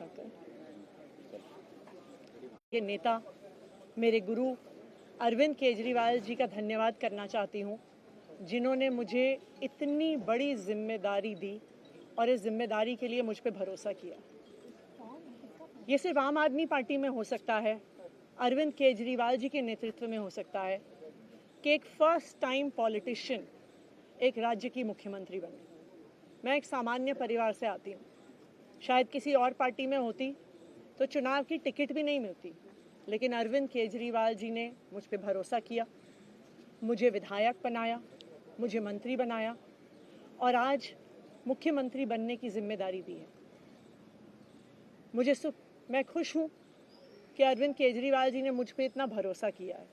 Start करें। ये नेता मेरे गुरु अरविंद केजरीवाल जी का धन्यवाद करना चाहती हूँ, जिन्होंने मुझे इतनी बड़ी जिम्मेदारी दी और इस जिम्मेदारी के लिए मुझ पे भरोसा किया। ये सिर्फ आम आदमी पार्टी में हो सकता है, अरविंद केजरीवाल जी के नेतृत्व में हो सकता है कि एक फर्स्ट टाइम पॉलिटिशियन एक राज्य की मुख्यमंत्री बने। मैं एक सामान्य परिवार से आती हूँ, शायद किसी और पार्टी में होती तो चुनाव की टिकट भी नहीं मिलती, लेकिन अरविंद केजरीवाल जी ने मुझ पे भरोसा किया, मुझे विधायक बनाया, मुझे मंत्री बनाया और आज मुख्यमंत्री बनने की जिम्मेदारी दी है। मैं खुश हूँ कि अरविंद केजरीवाल जी ने मुझ पे इतना भरोसा किया है,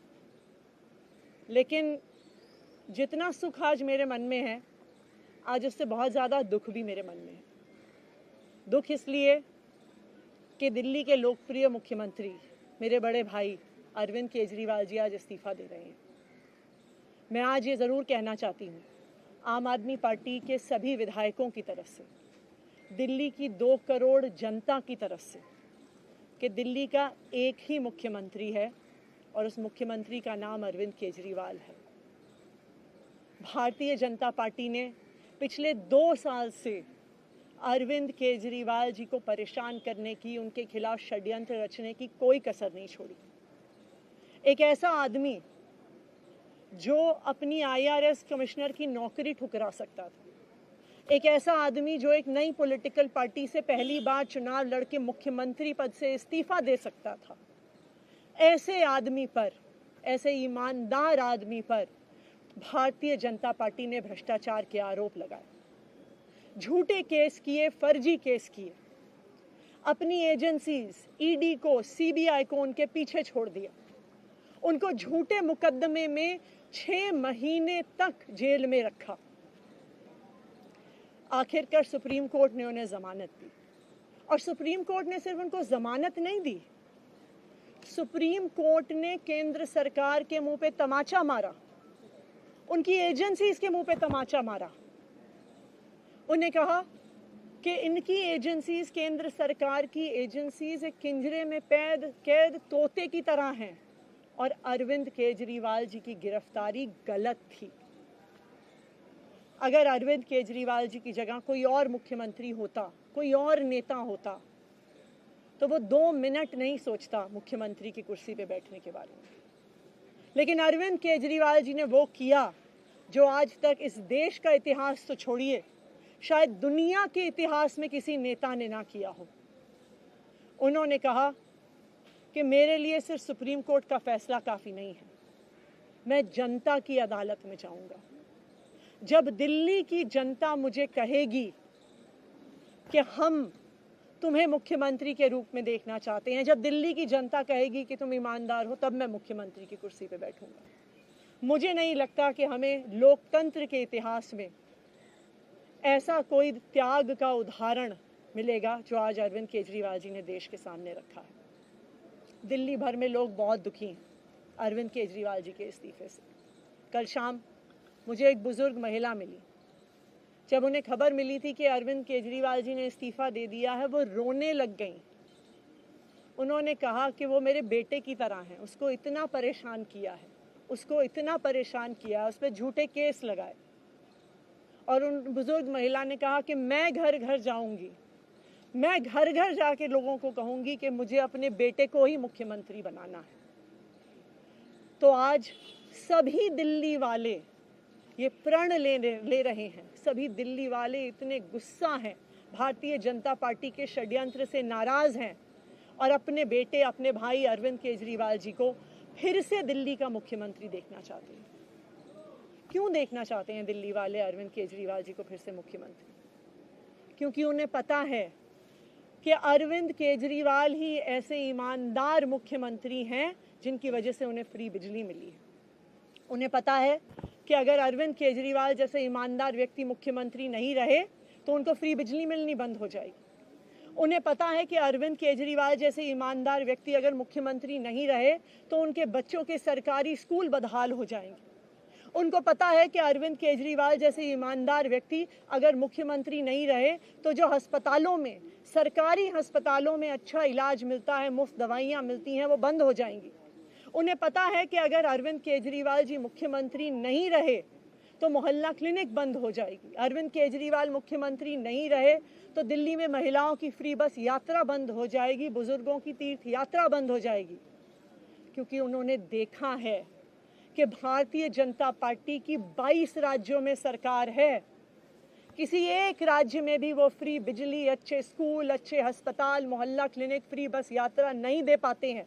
लेकिन जितना सुख आज मेरे मन में है, आज उससे बहुत ज़्यादा दुख भी मेरे मन में है। दुख इसलिए कि दिल्ली के लोकप्रिय मुख्यमंत्री मेरे बड़े भाई अरविंद केजरीवाल जी आज इस्तीफा दे रहे हैं। मैं आज ये ज़रूर कहना चाहती हूँ आम आदमी पार्टी के सभी विधायकों की तरफ से, दिल्ली की 2 करोड़ जनता की तरफ से, कि दिल्ली का एक ही मुख्यमंत्री है और उस मुख्यमंत्री का नाम अरविंद केजरीवाल है। भारतीय जनता पार्टी ने पिछले 2 साल से अरविंद केजरीवाल जी को परेशान करने की, उनके खिलाफ षड्यंत्र रचने की कोई कसर नहीं छोड़ी। एक ऐसा आदमी जो अपनी IRS कमिश्नर की नौकरी ठुकरा सकता था, एक ऐसा आदमी जो एक नई पॉलिटिकल पार्टी से पहली बार चुनाव लड़के मुख्यमंत्री पद से इस्तीफा दे सकता था, ऐसे आदमी पर, ऐसे ईमानदार आदमी पर भारतीय जनता पार्टी ने भ्रष्टाचार के आरोप लगाए, झूठे केस किए, फर्जी केस किए, अपनी एजेंसीज ED को, CBI को उनके पीछे छोड़ दिया, उनको झूठे मुकदमे में 6 महीने तक जेल में रखा। आखिरकार सुप्रीम कोर्ट ने उन्हें जमानत दी और सुप्रीम कोर्ट ने सिर्फ उनको जमानत नहीं दी, सुप्रीम कोर्ट ने केंद्र सरकार के मुंह पे तमाचा मारा, उनकी एजेंसीज के मुंह पे तमाचा मारा। उन्हें कहा कि इनकी एजेंसीज, केंद्र सरकार की एजेंसीज एक पिंजरे में कैद तोते की तरह हैं और अरविंद केजरीवाल जी की गिरफ्तारी गलत थी। अगर अरविंद केजरीवाल जी की जगह कोई और मुख्यमंत्री होता, कोई और नेता होता, तो वो 2 मिनट नहीं सोचता मुख्यमंत्री की कुर्सी पे बैठने के बारे में। लेकिन अरविंद केजरीवाल जी ने वो किया जो आज तक इस देश का इतिहास तो छोड़िए, शायद दुनिया के इतिहास में किसी नेता ने ना किया हो। उन्होंने कहा कि मेरे लिए सिर्फ सुप्रीम कोर्ट का फैसला काफ़ी नहीं है, मैं जनता की अदालत में जाऊंगा। जब दिल्ली की जनता मुझे कहेगी कि हम तुम्हें मुख्यमंत्री के रूप में देखना चाहते हैं, जब दिल्ली की जनता कहेगी कि तुम ईमानदार हो, तब मैं मुख्यमंत्री की कुर्सी पे बैठूंगा। मुझे नहीं लगता कि हमें लोकतंत्र के इतिहास में ऐसा कोई त्याग का उदाहरण मिलेगा जो आज अरविंद केजरीवाल जी ने देश के सामने रखा है। दिल्ली भर में लोग बहुत दुखी हैं अरविंद केजरीवाल जी के इस्तीफे से। कल शाम मुझे एक बुजुर्ग महिला मिली, जब उन्हें खबर मिली थी कि अरविंद केजरीवाल जी ने इस्तीफा दे दिया है, वो रोने लग गई। उन्होंने कहा कि वो मेरे बेटे की तरह हैं, उसको इतना परेशान किया है, उसको इतना परेशान किया, उस पर झूठे केस लगाए। और उन बुजुर्ग महिला ने कहा कि मैं घर घर जाऊंगी, मैं घर घर जाके लोगों को कहूंगी कि मुझे अपने बेटे को ही मुख्यमंत्री बनाना है। तो आज सभी दिल्ली वाले ये प्रण ले रहे हैं, सभी दिल्ली वाले इतने गुस्सा हैं, भारतीय जनता पार्टी के षड्यंत्र से नाराज हैं और अपने बेटे, अपने भाई अरविंद केजरीवाल जी को फिर से दिल्ली का मुख्यमंत्री देखना चाहते हैं। क्यों देखना चाहते हैं दिल्ली वाले अरविंद केजरीवाल जी को फिर से मुख्यमंत्री? क्योंकि उन्हें पता है कि अरविंद केजरीवाल ही ऐसे ईमानदार मुख्यमंत्री हैं जिनकी वजह से उन्हें फ्री बिजली मिली है। उन्हें पता है कि अगर अरविंद केजरीवाल जैसे ईमानदार व्यक्ति मुख्यमंत्री नहीं रहे तो उनको फ्री बिजली मिलनी बंद हो जाएगी। उन्हें पता है कि अरविंद केजरीवाल जैसे ईमानदार व्यक्ति अगर मुख्यमंत्री नहीं रहे तो उनके बच्चों के सरकारी स्कूल बदहाल हो जाएंगे। उनको पता है कि अरविंद केजरीवाल जैसे ईमानदार व्यक्ति अगर मुख्यमंत्री नहीं रहे तो जो अस्पतालों में सरकारी अस्पतालों में अच्छा इलाज मिलता है, मुफ्त दवाइयाँ मिलती हैं, वो बंद हो जाएंगी। उन्हें पता है कि अगर अरविंद केजरीवाल जी मुख्यमंत्री नहीं रहे तो मोहल्ला क्लिनिक बंद हो जाएगी। अरविंद केजरीवाल मुख्यमंत्री नहीं रहे तो दिल्ली में महिलाओं की फ्री बस यात्रा बंद हो जाएगी, बुजुर्गों की तीर्थ यात्रा बंद हो जाएगी। क्योंकि उन्होंने देखा है कि भारतीय जनता पार्टी की 22 राज्यों में सरकार है, किसी एक राज्य में भी वो फ्री बिजली, अच्छे स्कूल, अच्छे अस्पताल, मोहल्ला क्लिनिक, फ्री बस यात्रा नहीं दे पाते हैं।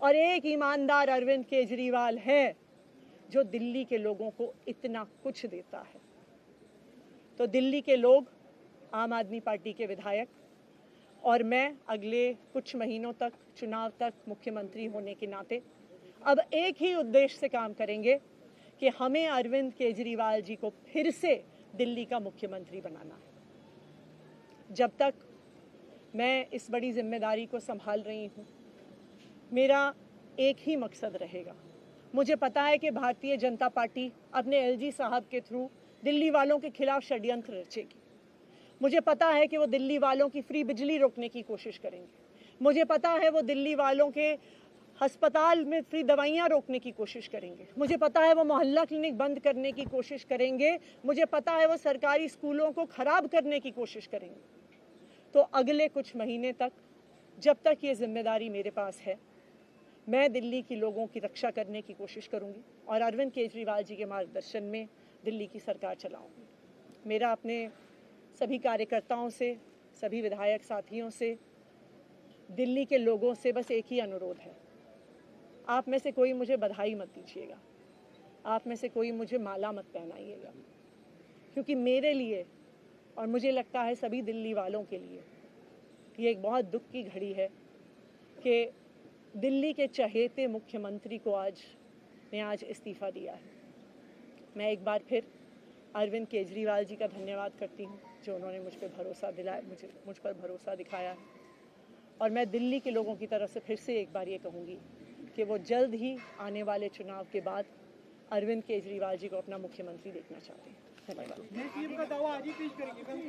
और एक ईमानदार अरविंद केजरीवाल है जो दिल्ली के लोगों को इतना कुछ देता है। तो दिल्ली के लोग, आम आदमी पार्टी के विधायक और मैं अगले कुछ महीनों तक, चुनाव तक मुख्यमंत्री होने के नाते अब एक ही उद्देश्य से काम करेंगे कि हमें अरविंद केजरीवाल जी को फिर से दिल्ली का मुख्यमंत्री बनाना है। जब तक मैं इस बड़ी जिम्मेदारी को संभाल रही हूँ, मेरा एक ही मकसद रहेगा। मुझे पता है कि भारतीय जनता पार्टी अपने एलजी साहब के थ्रू दिल्ली वालों के खिलाफ षड्यंत्र रचेगी। मुझे पता है कि वो दिल्ली वालों की फ्री बिजली रोकने की कोशिश करेंगे। मुझे पता है वो दिल्ली वालों के अस्पताल में फ्री दवाइयाँ रोकने की कोशिश करेंगे। मुझे पता है वो मोहल्ला क्लिनिक बंद करने की कोशिश करेंगे। मुझे पता है वो सरकारी स्कूलों को खराब करने की कोशिश करेंगे। तो अगले कुछ महीने तक, जब तक ये जिम्मेदारी मेरे पास है, मैं दिल्ली के लोगों की रक्षा करने की कोशिश करूंगी और अरविंद केजरीवाल जी के मार्गदर्शन में दिल्ली की सरकार चलाऊंगी। मेरा अपने सभी कार्यकर्ताओं से, सभी विधायक साथियों से, दिल्ली के लोगों से बस एक ही अनुरोध है, आप में से कोई मुझे बधाई मत दीजिएगा, आप में से कोई मुझे माला मत पहनाइएगा, क्योंकि मेरे लिए और मुझे लगता है सभी दिल्ली वालों के लिए ये एक बहुत दुख की घड़ी है कि दिल्ली के चहेते मुख्यमंत्री को आज इस्तीफा दिया है। मैं एक बार फिर अरविंद केजरीवाल जी का धन्यवाद करती हूँ जो उन्होंने मुझ पर भरोसा दिलाया, मुझ पर भरोसा दिखाया है। और मैं दिल्ली के लोगों की तरफ से फिर से एक बार ये कहूँगी कि वो जल्द ही आने वाले चुनाव के बाद अरविंद केजरीवाल जी को अपना मुख्यमंत्री देखना चाहते हैं। धन्यवाद। का दावा आज ही पेश करेंगे।